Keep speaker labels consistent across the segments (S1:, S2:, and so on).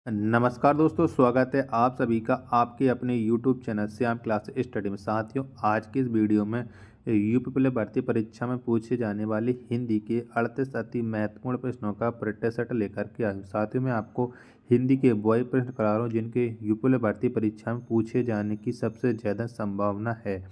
S1: नमस्कार दोस्तों, स्वागत है आप सभी का आपके अपने YouTube channel Shyam class study में। साथियों, आज की इस वीडियो में यूपी पुलिस भर्ती परीक्षा में पूछे जाने वाली हिंदी के 38 अति महत्वपूर्ण प्रश्नों का प्रैक्टिस सेट लेकर के आया हूँ। साथियों, मैं आपको हिंदी के वही प्रश्न करा रहा हूँ जिनके यूपी पुलिस भर्ती परीक्षा में पूछे जाने की सबसे ज़्यादा संभावना है।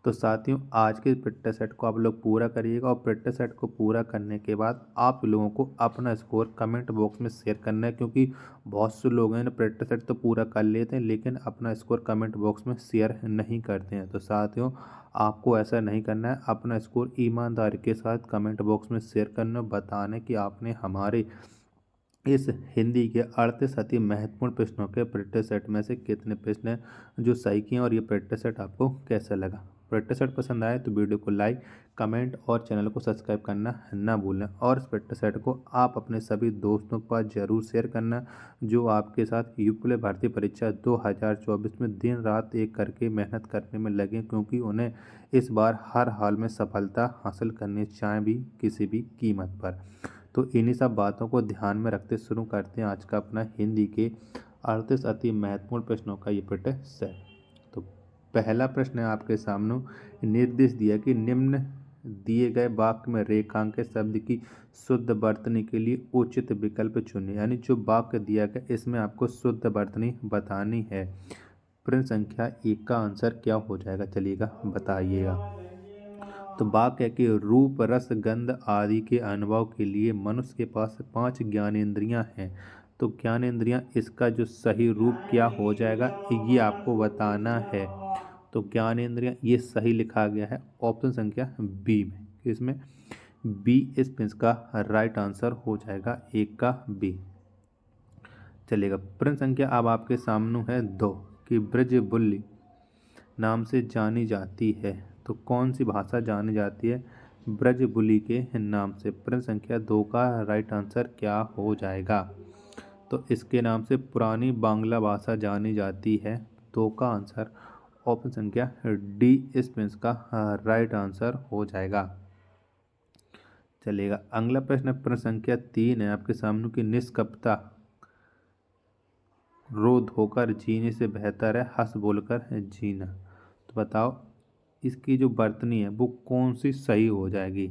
S1: तो साथियों, आज के प्रैक्टिस सेट को आप लोग पूरा करिएगा और प्रैक्टिस सेट को पूरा करने के बाद आप लोगों को अपना स्कोर कमेंट बॉक्स में शेयर करना है, क्योंकि बहुत से लोग हैं प्रैक्टिस सेट तो पूरा कर लेते हैं लेकिन अपना स्कोर कमेंट बॉक्स में शेयर नहीं करते हैं। तो साथियों, आपको ऐसा नहीं करना है, अपना स्कोर ईमानदारी के साथ कमेंट बॉक्स में शेयर करना, बताने कि आपने हमारे इस हिंदी के 38 अति महत्वपूर्ण प्रश्नों के प्रैक्टिस सेट में से कितने प्रश्न हैं जो सही किए और ये प्रैक्टिस सेट आपको कैसा लगा। प्रैक्टिस सेट पसंद आए तो वीडियो को लाइक, कमेंट और चैनल को सब्सक्राइब करना ना भूलें। और इस प्रैक्टिस सेट को आप अपने सभी दोस्तों के पास जरूर शेयर करना जो आपके साथ यूपी पुलिस भर्ती परीक्षा 2024 में दिन रात एक करके मेहनत करने में लगे, क्योंकि उन्हें इस बार हर हाल में सफलता हासिल करनी, चाहे भी किसी भी कीमत पर। तो इन्हीं सब बातों को ध्यान में रखते शुरू करते हैं आज का अपना हिंदी के 38 अति महत्वपूर्ण प्रश्नों का ये प्रैक्टिस सेट। तो पहला प्रश्न है आपके सामने, निर्देश दिया कि निम्न दिए गए वाक्य में रेखांकित शब्द की शुद्ध वर्तनी के लिए उचित विकल्प चुनिए। यानी जो वाक्य दिया गया इसमें आपको शुद्ध वर्तनी बतानी है। प्रश्न संख्या 1 का आंसर क्या हो जाएगा, चलिएगा बताइएगा। तो वाक्य है कि रूप, रस, गंध आदि के अनुभव के लिए मनुष्य के पास 5 ज्ञानेंद्रियां हैं। तो ज्ञानेंद्रियां, इसका जो सही रूप क्या हो जाएगा ये आपको बताना है। तो ज्ञानेंद्रियां ये सही लिखा गया है ऑप्शन संख्या बी में। इसमें बी इस इसका राइट आंसर हो जाएगा, 1 का बी। चलेगा। प्रश्न संख्या अब आपके सामने है 2 कि ब्रज बुल्ली नाम से जानी जाती है। तो कौन सी भाषा जानी जाती है ब्रजबुली के नाम से। प्रश्न संख्या 2 का राइट आंसर क्या हो जाएगा। तो इसके नाम से पुरानी बांग्ला भाषा जानी जाती है। 2 का आंसर ऑप्शन संख्या डी इस प्रश्न का राइट आंसर हो जाएगा। चलेगा। अगला प्रश्न प्रश्न संख्या 3 है आपके सामने की निष्कपटता रो धोकर जीने से बेहतर है हंस बोलकर जीना। तो बताओ इसकी जो वर्तनी है वो कौन सी सही हो जाएगी।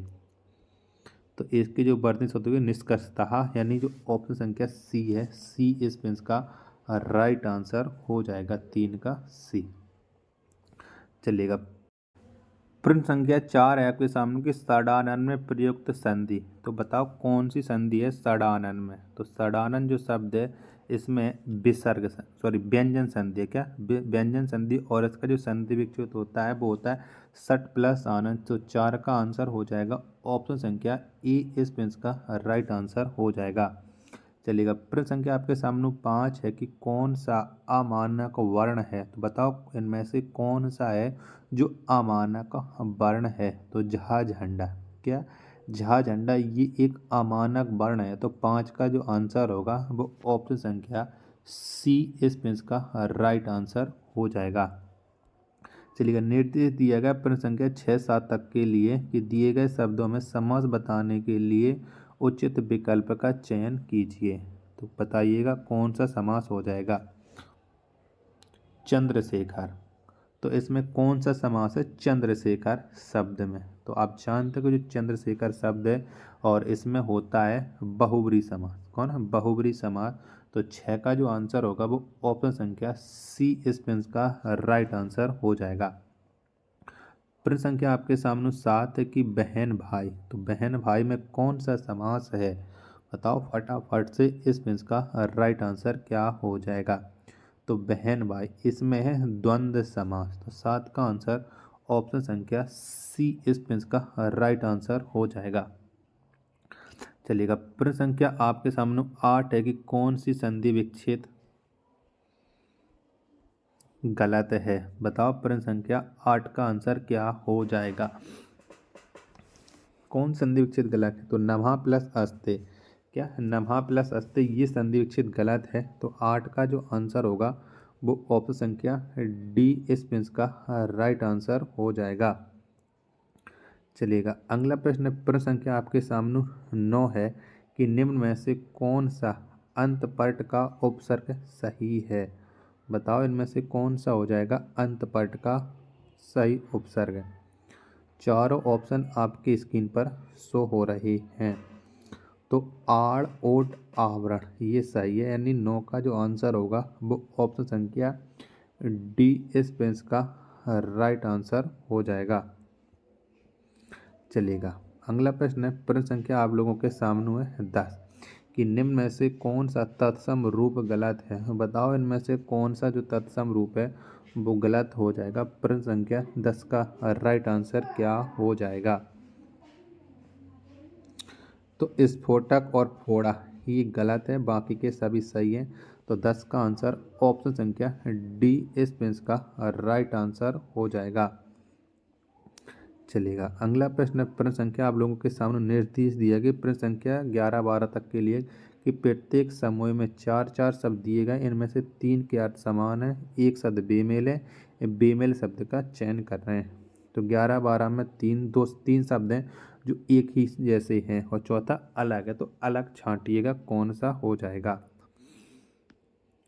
S1: तो इसकी जो वर्तनी होती है निष्कर्षतः, यानी जो ऑप्शन संख्या सी है, सी इस पेंस का राइट आंसर हो जाएगा, 3 का सी। चलिएगा। प्रश्न संख्या 4 है आपके सामने की षडानन में प्रयुक्त संधि। तो बताओ कौन सी संधि है षडानन में। तो षडानन जो शब्द है इसमें व्यंजन संधि है। क्या व्यंजन संधि, और इसका जो संधि विच्छेद होता है वो होता है सट प्लस आनंद। तो 4 का आंसर हो जाएगा ऑप्शन संख्या ए इस पेंस का राइट आंसर हो जाएगा। चलिएगा। प्रश्न संख्या आपके सामने 5 है कि कौन सा अमानक वर्ण है। तो बताओ इनमें से कौन सा है जो अमानक वर्ण है। तो झा झंडा, क्या झा झंडा ये एक अमानक वर्ण है। तो 5 का जो आंसर होगा वो ऑप्शन संख्या सी इस पेंस का राइट आंसर हो जाएगा। चलिएगा। निर्देश दिया गया प्रश्न संख्या 6-7 तक के लिए कि दिए गए शब्दों में समास बताने के लिए उचित विकल्प का चयन कीजिए। तो बताइएगा कौन सा समास हो जाएगा। चंद्रशेखर, तो इसमें कौन सा समास है चंद्रशेखर शब्द में। तो आप जानते हो कि जो चंद्रशेखर शब्द है और इसमें होता है बहुब्री समास। कौन है बहुब्री समास। तो 6 का जो आंसर होगा वो ऑप्शन संख्या सी इस पेंस का राइट आंसर हो जाएगा। प्रश्न संख्या आपके सामने 7 है कि बहन भाई। तो बहन भाई में कौन सा समास है, बताओ फटाफट से इस पेंस का राइट आंसर क्या हो जाएगा। तो बहन भाई इसमें है द्वंद्व समास। तो 7 का आंसर ऑप्शन संख्या सी इस पेंस का राइट आंसर हो जाएगा। चलिएगा। प्रश्न संख्या आपके सामने 8 है कि कौन सी संधि विच्छेद गलत है। बताओ प्रश्न संख्या 8 का आंसर क्या हो जाएगा। कौन संधि विच्छेद गलत है। तो नभा प्लस अस्ते, क्या नभा प्लस अस्ते ये संधि विच्छेद गलत है। तो 8 का जो आंसर होगा वो ऑप्शन संख्या डी इस पेंस का राइट आंसर हो जाएगा। चलिएगा। अगला प्रश्न प्रश्न संख्या आपके सामने 9 है कि निम्न में से कौन सा अंतपट का उपसर्ग सही है। बताओ इनमें से कौन सा हो जाएगा अंतपट का सही उपसर्ग। चारों ऑप्शन आपकी स्क्रीन पर शो हो रहे हैं। तो आड़ ओट आवरण ये सही है, यानी 9 का जो आंसर होगा वो ऑप्शन संख्या डी स्पेंस का राइट आंसर हो जाएगा। चलेगा, अगला प्रश्न है, प्रश्न संख्या आप लोगों के सामने है 10 कि निम्न में से कौन सा तत्सम रूप गलत है। बताओ इनमें से कौन सा जो तत्सम रूप है वो गलत हो जाएगा। प्रश्न संख्या 10 का राइट आंसर क्या हो जाएगा। तो स्फोटक और फोड़ा ये गलत है, बाकी के सभी सही हैं। तो 10 का आंसर ऑप्शन संख्या डी स्पेंस का राइट आंसर हो जाएगा। चलेगा, अगला प्रश्न प्रश्न संख्या आप लोगों के सामने निर्देश दिया गया प्रश्न संख्या 11-12 तक के लिए कि प्रत्येक समूह में 4-4 शब्द दिए गए, इनमें से 3 के अर्थ समान है, एक शब्द बेमेल है, बेमेल शब्द का चयन कर रहे हैं। तो 11-12 में तीन शब्द हैं जो एक ही जैसे हैं और चौथा अलग है, तो अलग छांटिएगा कौन सा हो जाएगा।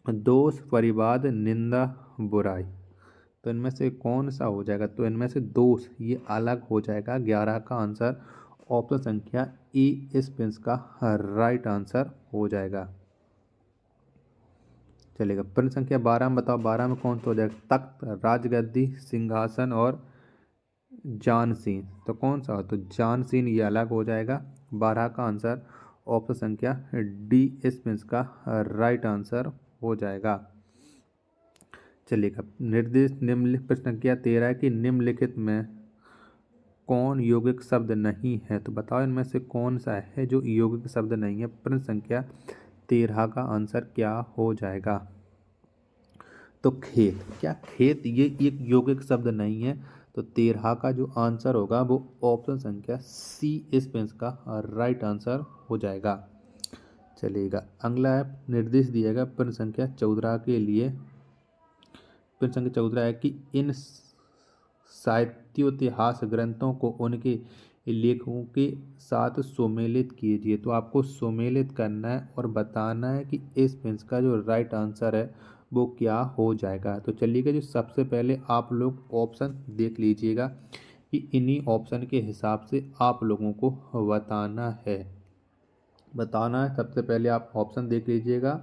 S1: दोष, परिवाद, निंदा, बुराई, तो इनमें से कौन सा हो जाएगा। तो इनमें से दोष ये अलग हो जाएगा। 11 का आंसर ऑप्शन संख्या ई स्पेंस का राइट आंसर हो जाएगा। चलेगा, प्रश्न संख्या 12 में बताओ 12 में कौन सा हो जाएगा। तख्त, राजगद्दी, सिंहासन और जानसीन, तो कौन सा हो। तो जानसीन ये अलग हो जाएगा। 12 का आंसर ऑप्शन संख्या डी स्पेंस का राइट आंसर हो जाएगा। चलिएगा, निर्देश निम्नलिखित प्रश्न संख्या 13 है कि निम्नलिखित में कौन यौगिक शब्द नहीं है। तो बताओ इनमें से कौन सा है जो यौगिक शब्द नहीं है। प्रश्न संख्या 13 का आंसर क्या हो जाएगा। तो खेत, क्या खेत ये एक यौगिक शब्द नहीं है। तो 13 का जो आंसर होगा वो ऑप्शन संख्या सी स्पेंस का राइट आंसर हो जाएगा। चलिएगा, अगला है निर्देश दिया गया प्रश्न संख्या 14 के लिए। प्रश्न संख्या 14 है कि इन साहित्योतिहास ग्रंथों को उनके लेखकों के साथ सुमेलित कीजिए। तो आपको सुमेलित करना है और बताना है कि इस पेंस का जो राइट आंसर है वो क्या हो जाएगा। तो चलिएगा, जो सबसे पहले आप लोग ऑप्शन देख लीजिएगा कि इन्हीं ऑप्शन के हिसाब से आप लोगों को बताना है। सबसे पहले आप ऑप्शन देख लीजिएगा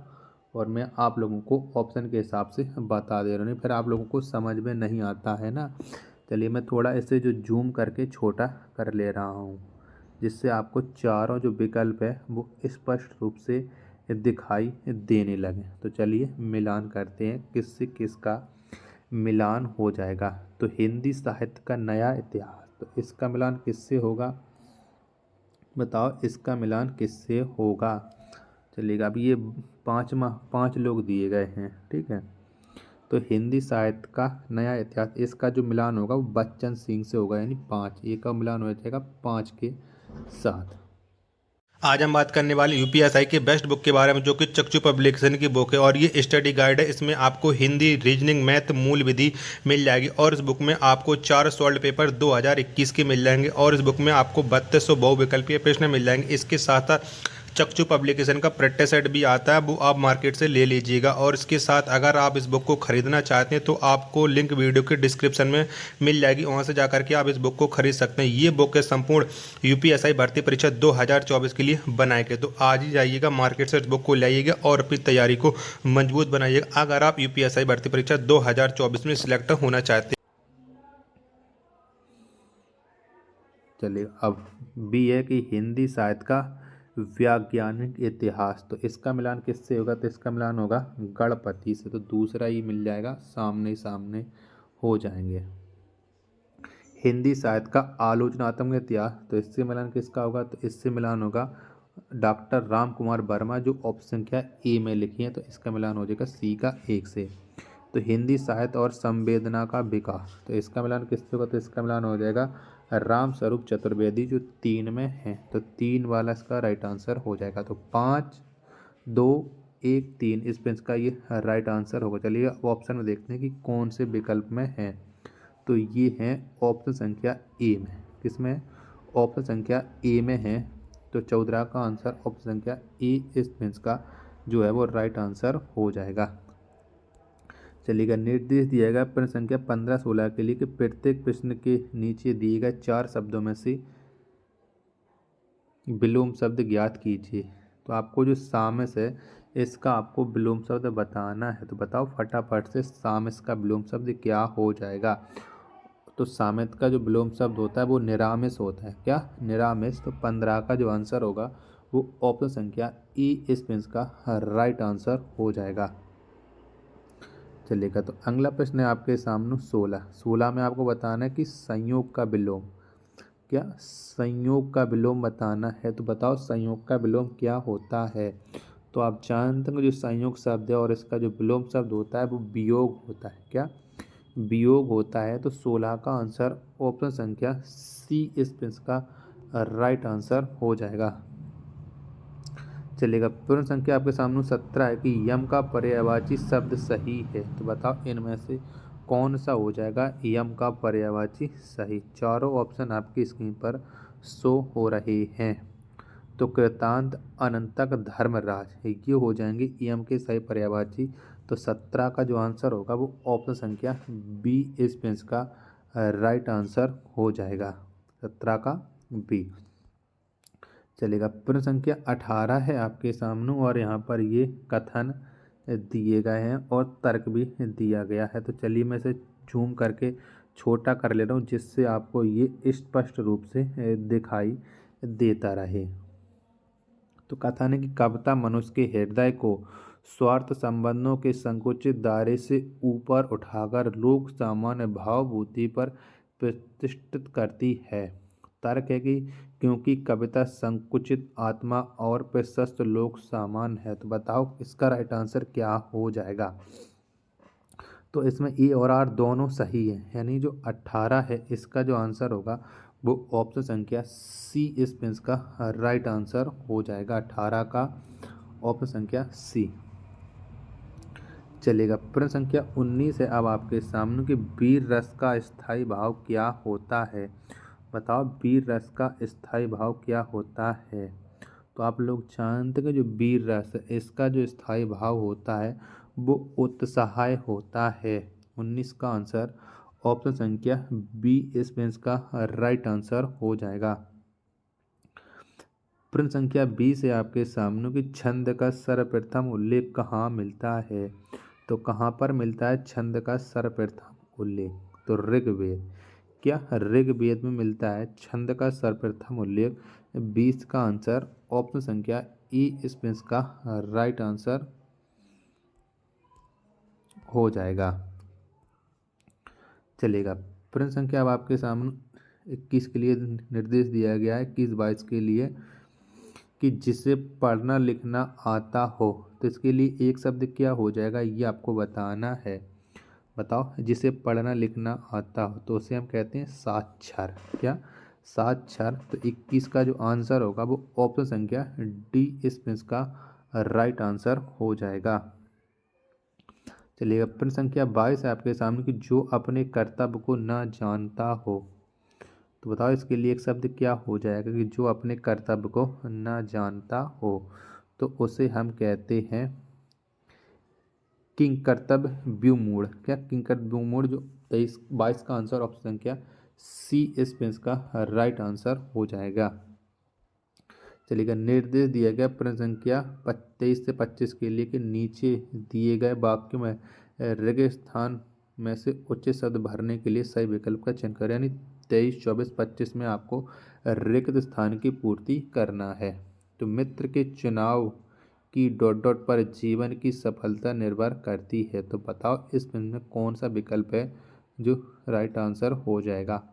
S1: और मैं आप लोगों को ऑप्शन के हिसाब से बता दे रहा हूँ, फिर आप लोगों को समझ में नहीं आता है ना। चलिए, मैं थोड़ा इसे जो जूम करके छोटा कर ले रहा हूँ जिससे आपको चारों जो विकल्प है वो स्पष्ट रूप से दिखाई देने लगे। तो चलिए मिलान करते हैं किससे किसका मिलान हो जाएगा। तो हिंदी साहित्य का नया इतिहास, तो इसका मिलान किससे होगा। बताओ इसका मिलान किससे होगा। चलिएगा, अब ये 5 लोग दिए गए हैं, ठीक है। तो हिंदी साहित्य का नया इतिहास, इसका जो मिलान होगा वो बच्चन सिंह से होगा, यानी 5, ये का मिलान हो जाएगा 5 के साथ।
S2: आज हम बात करने वाले यूपीएसआई के बेस्ट बुक के बारे में, जो कि चक्षु पब्लिकेशन की बुक है और ये स्टडी गाइड है। इसमें आपको हिंदी, रीजनिंग, मैथ, मूल विधि मिल जाएगी और इस बुक में आपको 4 सॉल्व पेपर 2021 के मिल जाएंगे और इस बुक में आपको 3200 बहुविकल्पीय प्रश्न मिल जाएंगे। इसके साथ साथ चक्षु पब्लिकेशन का प्रैक्टिस सेट भी आता है, वो आप मार्केट से ले लीजिएगा। और इसके साथ अगर आप इस बुक को खरीदना चाहते हैं तो आपको लिंक वीडियो के डिस्क्रिप्शन में मिल जाएगी, वहां से जाकर के आप इस बुक को खरीद सकते हैं। ये बुक है संपूर्ण यूपीएसआई भर्ती परीक्षा 2024 के लिए बनाए गए। तो आज ही जाइएगा मार्केट से इस बुक को लाइएगा और अपनी तैयारी को मजबूत बनाइएगा अगर आप यूपीएसआई भर्ती परीक्षा 2024 में सिलेक्ट होना चाहते हैं।
S1: चलिए, अब बी है कि हिंदी साहित्य का वैज्ञानिक इतिहास, तो इसका मिलान किससे होगा। तो इसका मिलान होगा गणपति से, तो दूसरा ही मिल जाएगा, सामने सामने हो जाएंगे। हिंदी साहित्य का आलोचनात्मक इतिहास, तो इससे मिलान किसका होगा। तो इससे मिलान होगा डॉक्टर राम कुमार वर्मा, जो ऑप्शन संख्या ए में लिखी है, तो इसका मिलान हो जाएगा सी का 1 से। तो हिंदी साहित्य और संवेदना का विकास, तो इसका मिलान किससे होगा। तो इसका मिलान हो जाएगा राम स्वरूप चतुर्वेदी, जो 3 में है, तो 3 वाला इसका राइट आंसर हो जाएगा। तो 5, 2, 1, 3 इस पे इसका ये राइट आंसर होगा। चलिए अब ऑप्शन में देखते हैं कि कौन से विकल्प में है। तो ये है ऑप्शन संख्या ए में, किसमें ऑप्शन संख्या ए में है। तो 14 का आंसर ऑप्शन संख्या ए इस पेंस का जो है वो राइट आंसर हो जाएगा। चलिएगा, निर्देश दिया गया प्रश्न संख्या 15-16 के लिए कि प्रत्येक प्रश्न के नीचे दिए गए 4 शब्दों में से विलोम शब्द ज्ञात कीजिए। तो आपको जो सामस है इसका आपको विलोम शब्द बताना है। तो बताओ फटाफट से सामस का विलोम शब्द क्या हो जाएगा। तो सामस का जो विलोम शब्द होता है वो निरामिस होता है। क्या? निरामिस। तो 15 का जो आंसर होगा वो ऑप्शन संख्या ई इसमें इसका राइट आंसर हो जाएगा। चलिएगा, तो अगला प्रश्न है आपके सामने 16 में आपको बताना है कि संयोग का विलोम। क्या? संयोग का विलोम बताना है। तो बताओ संयोग का विलोम क्या होता है। तो आप जानते हैं जो संयोग शब्द है और इसका जो विलोम शब्द होता है वो वियोग होता है। क्या? वियोग होता है। तो 16 का आंसर ऑप्शन संख्या सी इसका राइट आंसर हो जाएगा। चलिएगा, प्रश्न संख्या आपके सामने 17 है कि यम का पर्यायवाची शब्द सही है। तो बताओ इनमें से कौन सा हो जाएगा यम का पर्यायवाची सही। चारों ऑप्शन आपकी स्क्रीन पर शो हो रहे हैं। तो कृतांत, अनंतक, धर्मराज ये हो जाएंगे यम के सही पर्यायवाची। तो 17 का जो आंसर होगा वो ऑप्शन संख्या बी इसमें इसका राइट आंसर हो जाएगा। 17 का बी। चलेगा, प्रश्न संख्या 18 है आपके सामने और यहाँ पर ये कथन दिए गए हैं और तर्क भी दिया गया है। तो चलिए मैं इसे जूम करके छोटा कर ले रहा हूँ जिससे आपको ये स्पष्ट रूप से दिखाई देता रहे। तो कथन है कि कविता मनुष्य के हृदय को स्वार्थ संबंधों के संकुचित दायरे से ऊपर उठाकर लोक सामान्य भावभूति पर प्रतिष्ठित करती है। तर्क है कि क्योंकि कविता संकुचित आत्मा और प्रशस्त लोक सामान्य है। तो बताओ इसका राइट आंसर क्या हो जाएगा। तो इसमें ए और आर दोनों सही है, यानी जो 18 है इसका जो आंसर होगा वो ऑप्शन संख्या सी इसमें इसका राइट आंसर हो जाएगा। 18 का ऑप्शन संख्या सी। चलेगा, प्रश्न संख्या 19 है अब आपके सामने कि वीर रस का स्थायी भाव क्या होता है। बताओ वीर रस का स्थायी भाव क्या होता है। तो आप लोग जानते हैं कि जो वीर रस है इसका जो स्थायी भाव होता है वो उत्साह होता है। 19 का आंसर ऑप्शन संख्या बी इसमें इसका राइट आंसर हो जाएगा। प्रश्न संख्या 20 है आपके सामने कि छंद का सर्वप्रथम उल्लेख कहाँ मिलता है। तो कहाँ पर मिलता है छंद का सर्वप्रथम उल्लेख। तो ऋग्वेद। क्या? ऋग्वेद में मिलता है छंद का सर्वप्रथम उल्लेख। 20 का आंसर ऑप्शन संख्या ई इसमें इसका राइट आंसर हो जाएगा। चलेगा, प्रश्न संख्या अब आपके सामने 21 के लिए निर्देश दिया गया है 21-22 के लिए कि जिसे पढ़ना लिखना आता हो। तो इसके लिए एक शब्द क्या हो जाएगा ये आपको बताना है। बताओ, जिसे पढ़ना लिखना आता हो तो उसे हम कहते हैं साक्षर। क्या? साक्षर। तो 21 का जो आंसर होगा वो ऑप्शन संख्या डी इसमें इसका राइट आंसर हो जाएगा। चलिए, प्रश्न संख्या 22 है आपके सामने कि जो अपने कर्तव्य को न जानता हो। तो बताओ इसके लिए एक शब्द क्या हो जाएगा कि जो अपने कर्तव्य को न जानता हो। तो उसे हम कहते हैं किंकर्तव्य विमूढ़। क्या? किंकर्तव्य विमूढ़। जो 22 का आंसर ऑप्शन संख्या सी इसमें इसका राइट आंसर हो जाएगा। चलिएगा, निर्देश दिया गया प्रश्न संख्या 23 से 25 के लिए कि नीचे दिए गए वाक्य में रिक्त स्थान में से उचित शब्द भरने के लिए सही विकल्प का चयन करें। यानी 23, 24, 25 में आपको रिक्त स्थान की पूर्ति करना है। तो मित्र के चुनाव की डॉट डॉट पर जीवन की सफलता निर्भर करती है। तो बताओ इसमें कौन सा विकल्प है जो राइट आंसर हो जाएगा।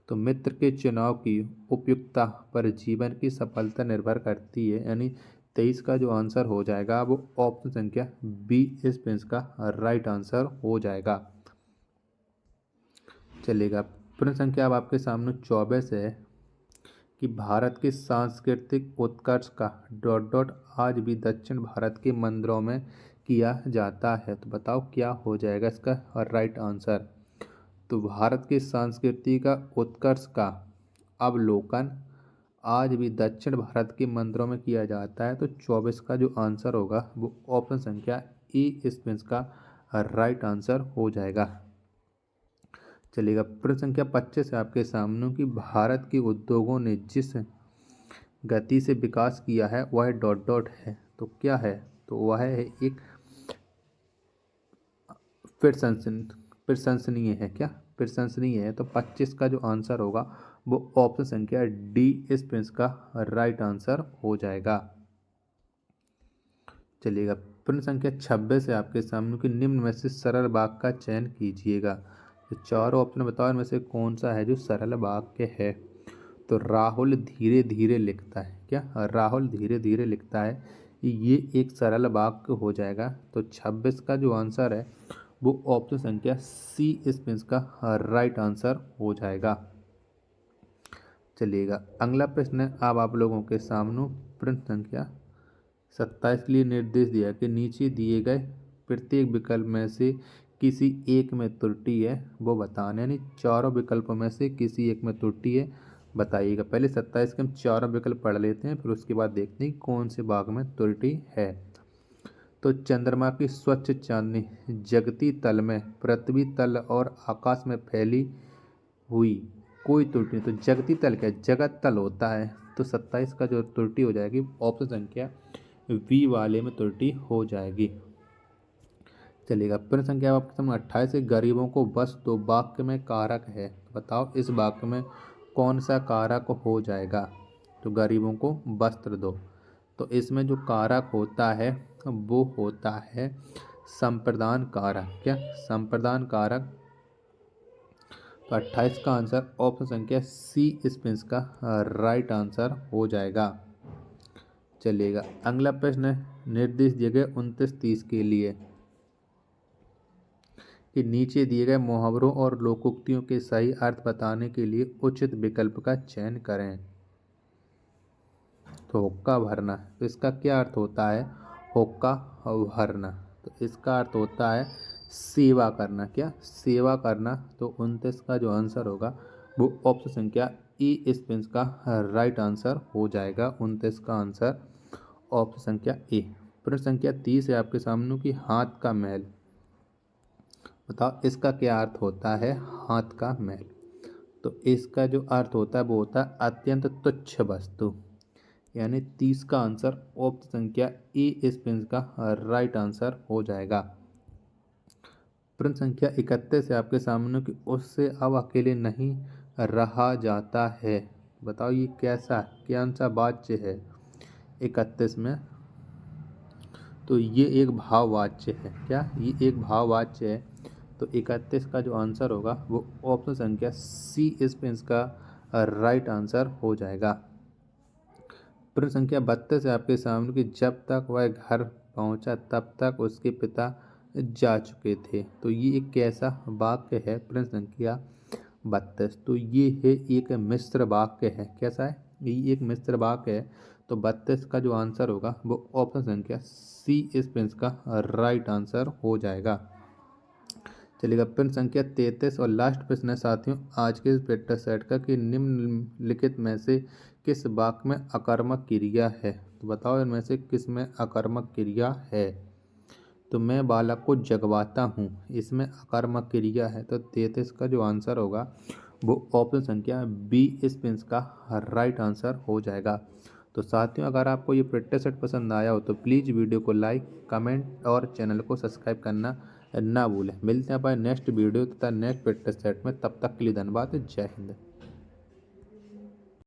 S1: तो मित्र के चुनाव की उपयुक्तता पर जीवन की सफलता निर्भर करती है, यानी 23 का जो आंसर हो जाएगा वो ऑप्शन संख्या बी इसमें इसका राइट आंसर हो जाएगा। चलेगा, प्रश्न संख्या अब आपके सामने 24 है कि भारत के सांस्कृतिक उत्कर्ष का डॉट डॉट आज भी दक्षिण भारत के मंदिरों में किया जाता है। तो बताओ क्या हो जाएगा इसका राइट आंसर। तो भारत की संस्कृति का उत्कर्ष का अवलोकन आज भी दक्षिण भारत के मंदिरों में किया जाता है। तो 24 का जो आंसर होगा वो ऑप्शन संख्या ए इसमें इसका राइट आंसर हो जाएगा। चलिएगा, प्रश्न संख्या 25 है आपके सामने कि भारत के उद्योगों ने जिस गति से विकास किया है वह डॉट डॉट है। तो क्या है? तो वह है एक प्रशंसनीय है। क्या प्रशंसनीय है? तो 25 का जो आंसर होगा वो ऑप्शन संख्या डी इस प्रश्न का राइट आंसर हो जाएगा। चलिएगा, प्रश्न संख्या 26 है आपके सामने कि निम्न में से सरल वाक्य का चयन कीजिएगा। तो चारों ऑप्शन बताओ इनमें से कौन सा है जो सरल वाक्य है। तो राहुल धीरे धीरे लिखता है। क्या? राहुल धीरे धीरे लिखता है, ये एक सरल वाक्य हो जाएगा। तो 26 का जो आंसर है वो ऑप्शन संख्या सी इसमें इसका राइट आंसर हो जाएगा। चलिएगा, अगला प्रश्न है अब आप लोगों के सामने प्रश्न संख्या 27 के लिए निर्देश दिया कि नीचे दिए गए प्रत्येक विकल्प में से किसी एक में त्रुटि है वो बताना, यानी चारों विकल्पों में से किसी एक में त्रुटि है बताइएगा। पहले 27 के हम चारों विकल्प पढ़ लेते हैं, फिर उसके बाद देखते हैं कौन से भाग में त्रुटि है। तो चंद्रमा की स्वच्छ चांदनी जगती तल में, पृथ्वी तल और आकाश में फैली हुई कोई त्रुटि नहीं। तो जगती तल क्या? जगत तल होता है। तो 27 का जो त्रुटि हो जाएगी ऑप्शन संख्या वी वाले में त्रुटि हो जाएगी। चलिएगा, प्रश्न संख्या आपके सामने 28 है गरीबों को वस्त्र दो वाक्य में कारक है। बताओ इस वाक्य में कौन सा कारक हो जाएगा। तो गरीबों को वस्त्र दो, तो इसमें जो कारक होता है वो होता है संप्रदान कारक। क्या? संप्रदान कारक। तो 28 का आंसर ऑप्शन संख्या सी इसमें इसका राइट आंसर हो जाएगा। चलिएगा, अगला प्रश्न है निर्देश दिए गए 29-30 के लिए कि नीचे दिए गए मुहावरों और लोकोक्तियों के सही अर्थ बताने के लिए उचित विकल्प का चयन करें। तो हुक्का भरना, तो इसका क्या अर्थ होता है? हुक्का भरना। तो इसका अर्थ होता है सेवा करना। क्या? सेवा करना। तो 29 का जो आंसर होगा वो ऑप्शन संख्या ई इस पेंस का राइट आंसर हो जाएगा। 29 का आंसर ऑप्शन संख्या ए। प्रश्न संख्या 30 है आपके सामने कि हाथ का मैल। बताओ इसका क्या अर्थ होता है? हाथ का मैल। तो इसका जो अर्थ होता है वो होता है अत्यंत तुच्छ वस्तु, यानी 30 का आंसर ऑप्शन संख्या ए इस पेंस का राइट आंसर हो जाएगा। प्रश्न संख्या 31 है आपके सामने कि उससे अब अकेले नहीं रहा जाता है। बताओ ये कैसा कौन सा वाच्य है 31 में? तो ये एक भाववाच्य है। क्या? ये एक भाववाच्य है। तो 31 का जो आंसर होगा वो ऑप्शन संख्या सी इस पेंस का राइट आंसर हो जाएगा। प्रश्न संख्या 32 है आपके सामने कि जब तक वह घर पहुंचा तब तक उसके पिता जा चुके थे। तो ये एक कैसा वाक्य है? प्रश्न संख्या 32। तो ये है एक मिश्र वाक्य है। कैसा है? ये एक मिश्र वाक्य है। तो 32 का जो आंसर होगा वो ऑप्शन संख्या सी इस प्रश्न का राइट आंसर हो जाएगा। चलिएगा, प्रश्न संख्या 33 और लास्ट प्रश्न है साथियों आज के इस प्रैक्टिस सेट का कि निम्नलिखित में से किस वाक्य में अकर्मक क्रिया है। तो बताओ इनमें से किस में अकर्मक क्रिया है। तो मैं बालक को जगवाता हूँ, इसमें अकर्मक क्रिया है। तो 33 का जो आंसर होगा वो ऑप्शन संख्या बी इस पेंस का राइट आंसर हो जाएगा। तो साथियों अगर आपको ये प्रैक्टिस सेट पसंद आया हो तो प्लीज़ वीडियो को लाइक कमेंट और चैनल को सब्सक्राइब करना ना भूलें। मिलते हैं अपने नेक्स्ट वीडियो तथा नेक्स्ट प्रैक्टिस सेट में, तब तक के लिए धन्यवाद। जय हिंद।